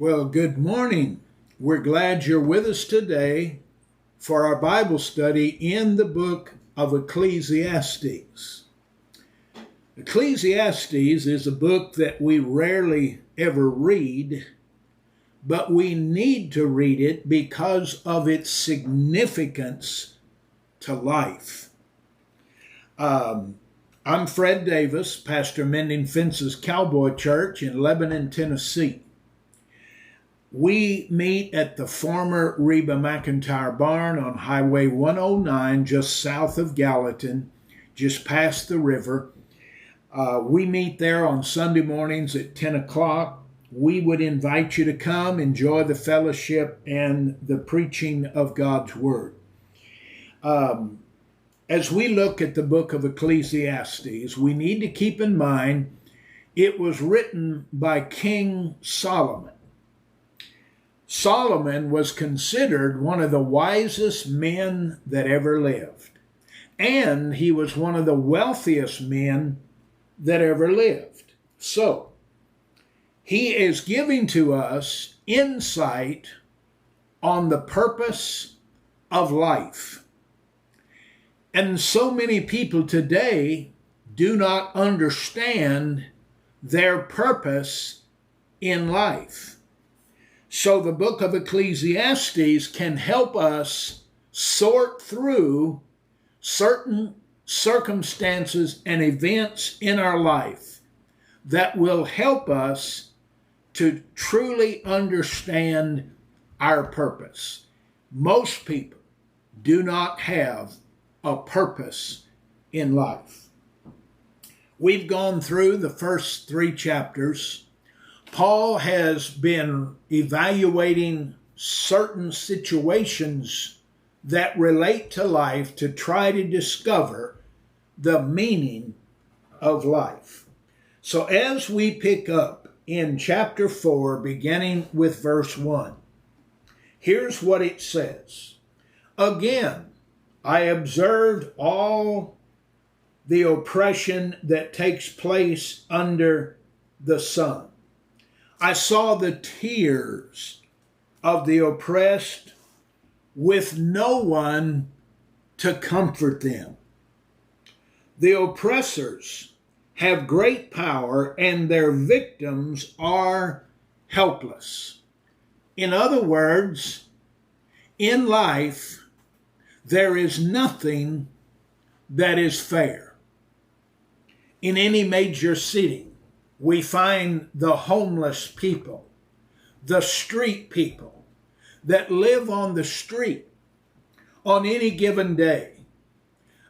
Well, good morning. We're glad you're with us today for our Bible study in the book of Ecclesiastes. Ecclesiastes is a book that we rarely ever read, but we need to read it because of its significance to life. I'm Fred Davis, pastor Mending Fences Cowboy Church in Lebanon, Tennessee. We meet at the former Reba McIntyre Barn on Highway 109, just south of Gallatin, just past the river. We meet there on Sunday mornings at 10 o'clock. We would invite you to come, enjoy the fellowship and the preaching of God's Word. As we look at the book of Ecclesiastes, we need to keep in mind it was written by King Solomon. Solomon was considered one of the wisest men that ever lived, and he was one of the wealthiest men that ever lived. So, he is giving to us insight on the purpose of life. And so many people today do not understand their purpose in life. So the book of Ecclesiastes can help us sort through certain circumstances and events in our life that will help us to truly understand our purpose. Most people do not have a purpose in life. We've gone through the first 3 chapters. Paul has been evaluating certain situations that relate to life to try to discover the meaning of life. So as we pick up in chapter 4, beginning with verse 1, here's what it says. Again, I observed all the oppression that takes place under the sun. I saw the tears of the oppressed with no one to comfort them. The oppressors have great power and their victims are helpless. In other words, in life, there is nothing that is fair. In any major city, we find the homeless people, the street people that live on the street. On any given day,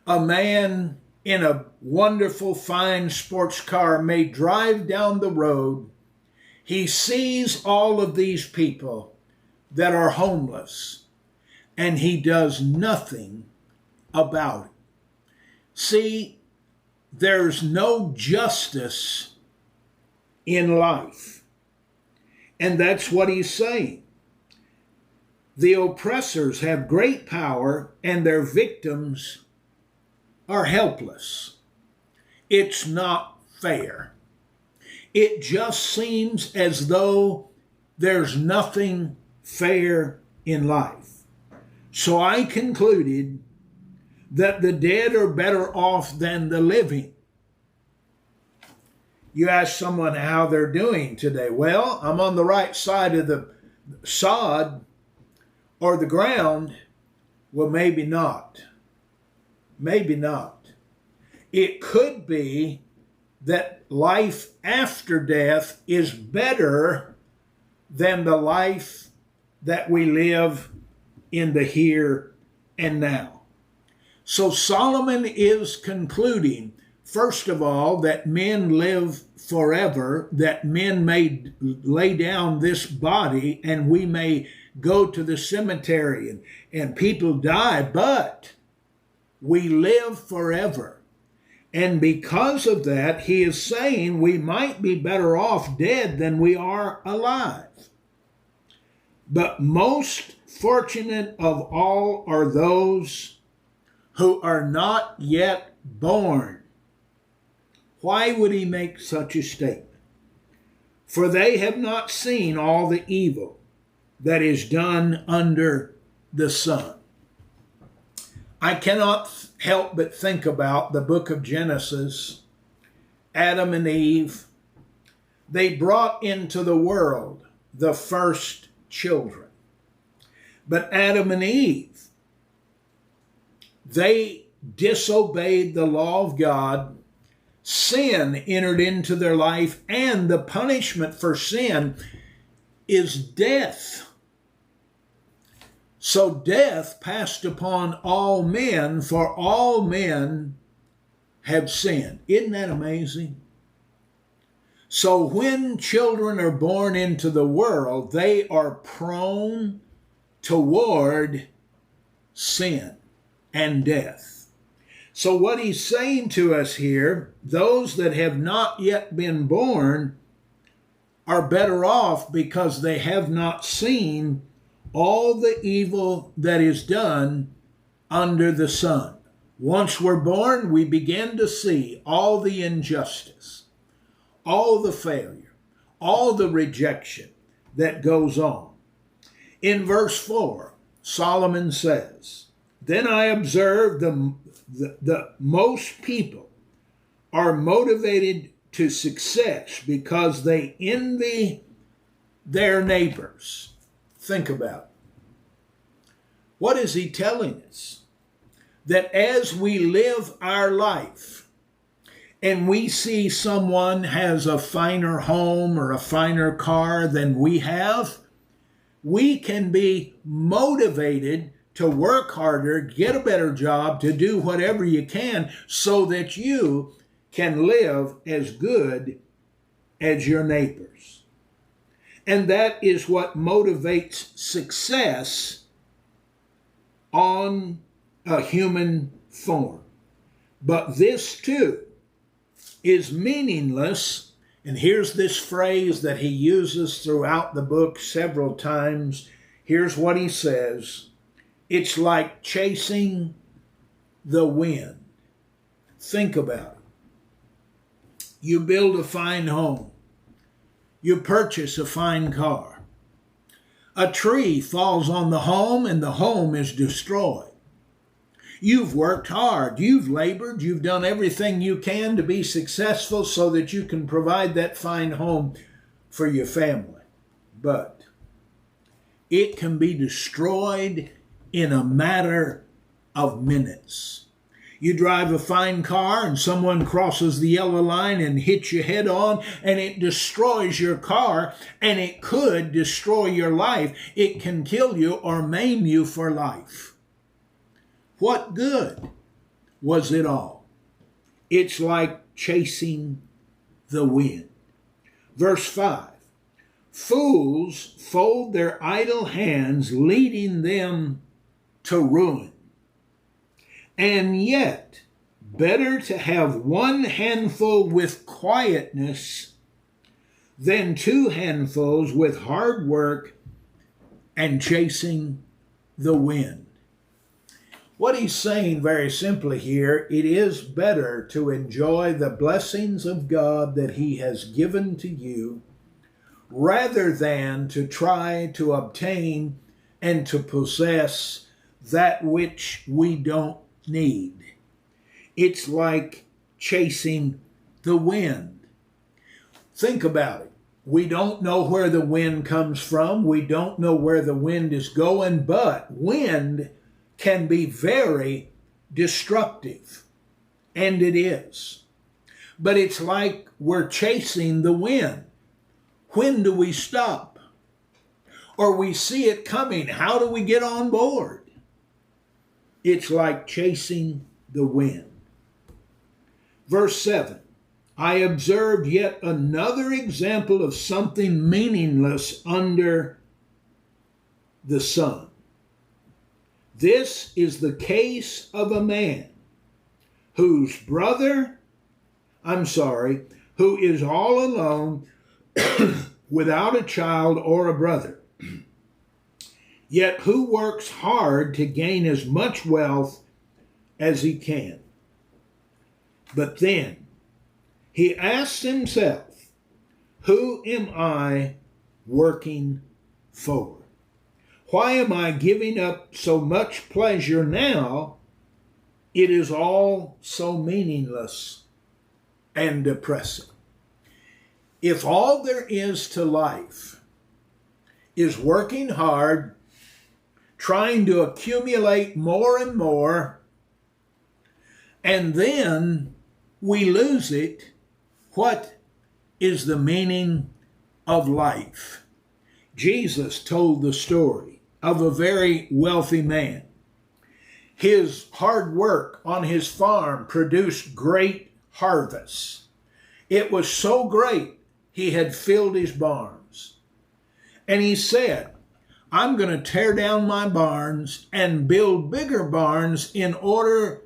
a man in a wonderful, fine sports car may drive down the road. He sees all of these people that are homeless, and he does nothing about it. See, there's no justice in life. And that's what he's saying. The oppressors have great power and their victims are helpless. It's not fair. It just seems as though there's nothing fair in life. So I concluded that the dead are better off than the living. You ask someone how they're doing today. Well, I'm on the right side of the sod or the ground. Well, maybe not. Maybe not. It could be that life after death is better than the life that we live in the here and now. So Solomon is concluding, first of all, that men live forever, that men may lay down this body and we may go to the cemetery and people die, but we live forever. And because of that, he is saying we might be better off dead than we are alive. But most fortunate of all are those who are not yet born. Why would he make such a statement? For they have not seen all the evil that is done under the sun. I cannot help but think about the book of Genesis. Adam and Eve, they brought into the world the first children. But Adam and Eve, they disobeyed the law of God. Sin entered into their life, and the punishment for sin is death. So death passed upon all men, for all men have sinned. Isn't that amazing? So when children are born into the world, they are prone toward sin and death. So what he's saying to us here, those that have not yet been born are better off because they have not seen all the evil that is done under the sun. Once we're born, we begin to see all the injustice, all the failure, all the rejection that goes on. In verse 4, Solomon says, "Then I observed the most people are motivated to success because they envy their neighbors." Think about it. What is he telling us? That as we live our life and we see someone has a finer home or a finer car than we have, we can be motivated to work harder, get a better job, to do whatever you can so that you can live as good as your neighbors. And that is what motivates success on a human form. But this too is meaningless. And here's this phrase that he uses throughout the book several times. Here's what he says. It's like chasing the wind. Think about it. You build a fine home. You purchase a fine car. A tree falls on the home and the home is destroyed. You've worked hard. You've labored. You've done everything you can to be successful so that you can provide that fine home for your family. But it can be destroyed in a matter of minutes. You drive a fine car and someone crosses the yellow line and hits you head on, and it destroys your car, and it could destroy your life. It can kill you or maim you for life. What good was it all? It's like chasing the wind. Verse 5, fools fold their idle hands, leading them to ruin. And yet, better to have one handful with quietness than two handfuls with hard work and chasing the wind. What he's saying very simply here, it is better to enjoy the blessings of God that he has given to you rather than to try to obtain and to possess that which we don't need. It's like chasing the wind. Think about it. We don't know where the wind comes from. We don't know where the wind is going, but wind can be very destructive. And it is. But it's like we're chasing the wind. When do we stop? Or we see it coming. How do we get on board? It's like chasing the wind. Verse 7, I observed yet another example of something meaningless under the sun. This is the case of a man who is all alone without a child or a brother, yet who works hard to gain as much wealth as he can. But then he asks himself, Who am I working for? Why am I giving up so much pleasure now? It is all so meaningless and depressing. If all there is to life is working hard, trying to accumulate more and more, and then we lose it, what is the meaning of life? Jesus told the story of a very wealthy man. His hard work on his farm produced great harvests. It was so great, he had filled his barns. And he said, I'm going to tear down my barns and build bigger barns in order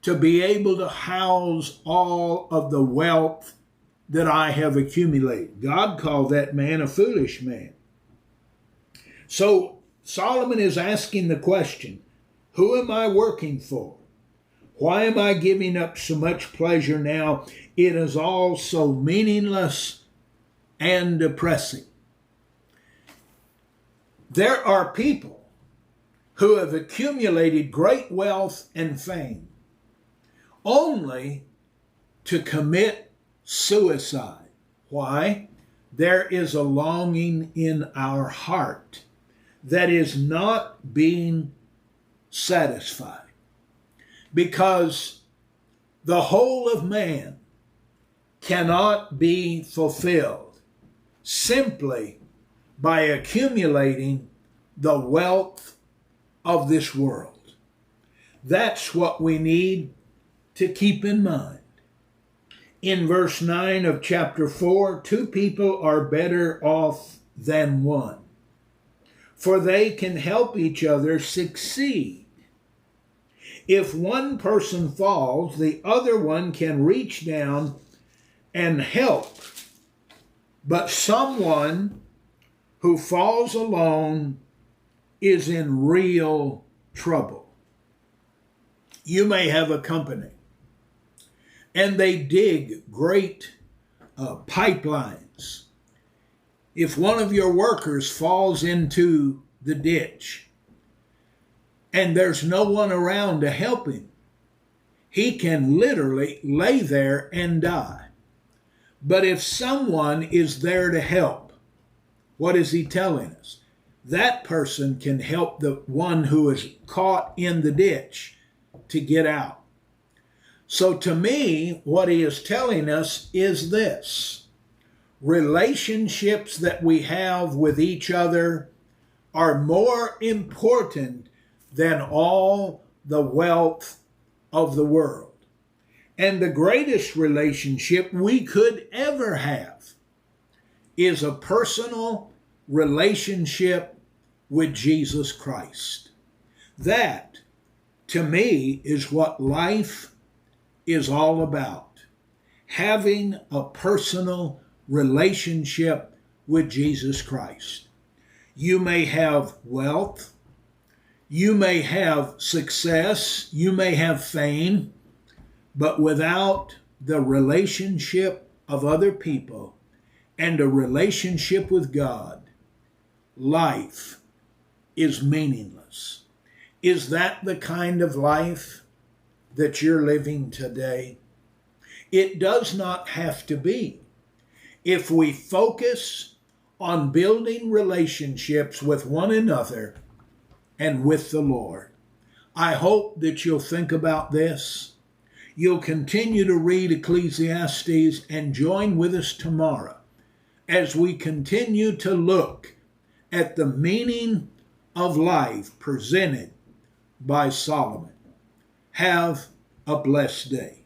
to be able to house all of the wealth that I have accumulated. God called that man a foolish man. So Solomon is asking the question, who am I working for? Why am I giving up so much pleasure now? It is all so meaningless and depressing. There are people who have accumulated great wealth and fame only to commit suicide. Why? There is a longing in our heart that is not being satisfied, because the whole of man cannot be fulfilled simply by accumulating the wealth of this world. That's what we need to keep in mind. In verse 9 of chapter 4, 2 people are better off than one, for they can help each other succeed. If one person falls, the other one can reach down and help. But someone who falls alone is in real trouble. You may have a company, and they dig great pipelines. If one of your workers falls into the ditch and there's no one around to help him, he can literally lay there and die. But if someone is there to help, what is he telling us? That person can help the one who is caught in the ditch to get out. So to me, what he is telling us is this: relationships that we have with each other are more important than all the wealth of the world. And the greatest relationship we could ever have is a personal relationship with Jesus Christ. That, to me, is what life is all about. Having a personal relationship with Jesus Christ. You may have wealth, you may have success, you may have fame, but without the relationship of other people and a relationship with God, life is meaningless. Is that the kind of life that you're living today? It does not have to be. If we focus on building relationships with one another and with the Lord. I hope that you'll think about this. You'll continue to read Ecclesiastes and join with us tomorrow as we continue to look at the meaning of life presented by Solomon. Have a blessed day.